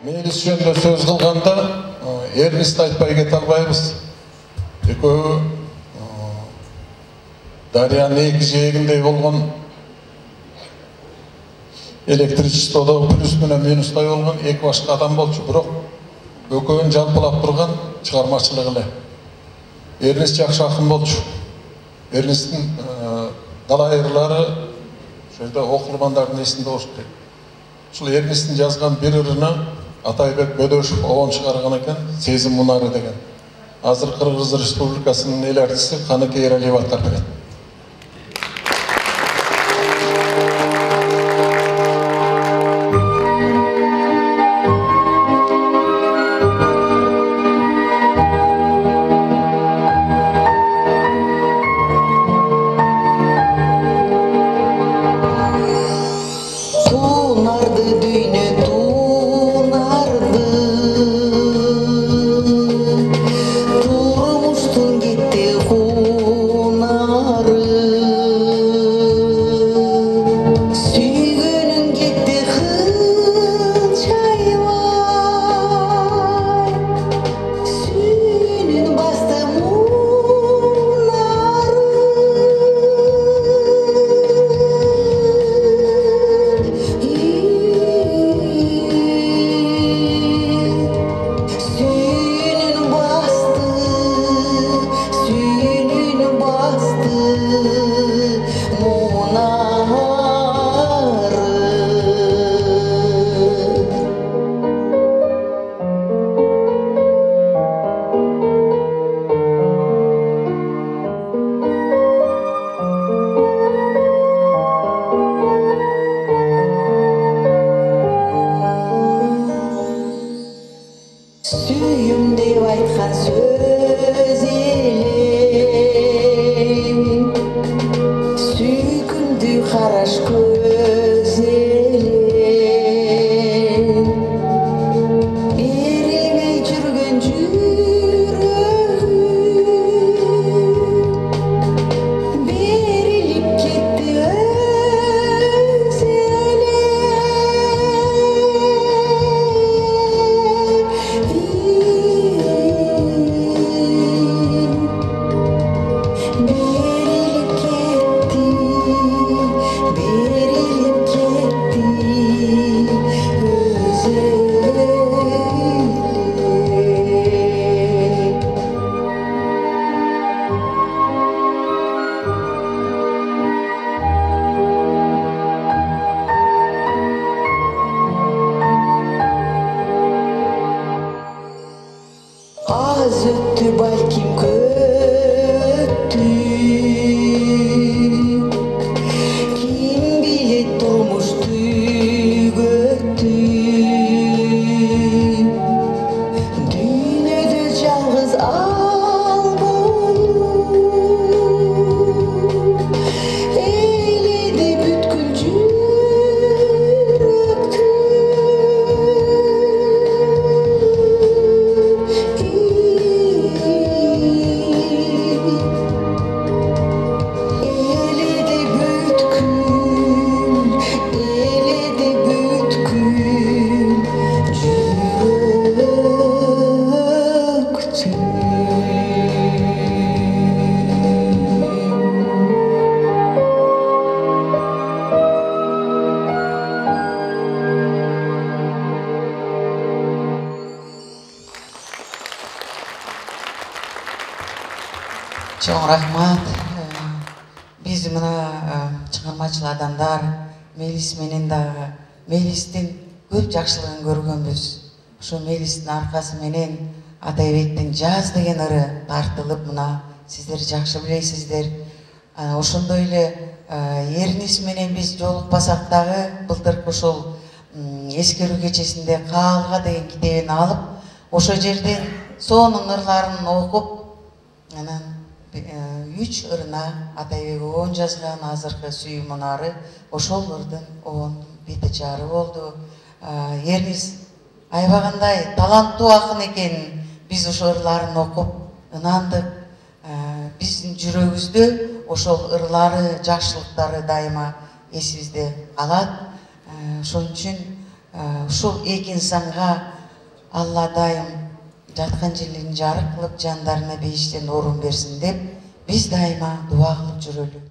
Мейіліс жөнінде сөз қылғанда Эрнест айтпай кете албайбыз. Екеуі Дарияның екі жиегіндей болған, электричестводағы плюс менен минустай болған екі башқа адам болчу, бирок экөөнүн жалпылап турган чыгармачылыгы эле. Эрнест жакшы акын болчу. Эрнесттин дала ырлары жерде окурмандардын эсинде болуш керек. Ушул Эрнесттин жазган бир ырына Атайбек Бөдөшев оон чыгарган экен, Сезим мунары деген. Азыр Кыргыз Республикасынын эл артисти Каныкей Эралиева аттап берет. Çok rahmat. Biz mına çıkarmacıl adamlar Melis menen dagı Melis'tin köp jakşылыгын көргөнбүz. Ошо Melis'tin arkası menen Атайбектин жаз деген ыры тартылып мына сиздер жакшы билесиздер. Ошондой эле Эрнест менен биз жолукпасак дагы былтыркы ошол эскерүү кечесинде Каалга деген китебин алып, ошо жерден сонун ырларын окуп, анан 3 ырына Атайбек оон жазган азыркы Сүйүү мунары ошол ырдын оон бети жары болду. Эрнест айбагандай таланттуу акын экенин биз ошол ырларын окуп ынандык. Биздин жүрөгүбүздө ошол ырлары, жакшылыктары дайыма эсибизде калат. Ошон үчүн ушул эки инсанга Алла дайым жаткан жерлерин жарык кылып, жандарына бейиштен орун берсин деп биз дайыма дуа кылып жүрөлү.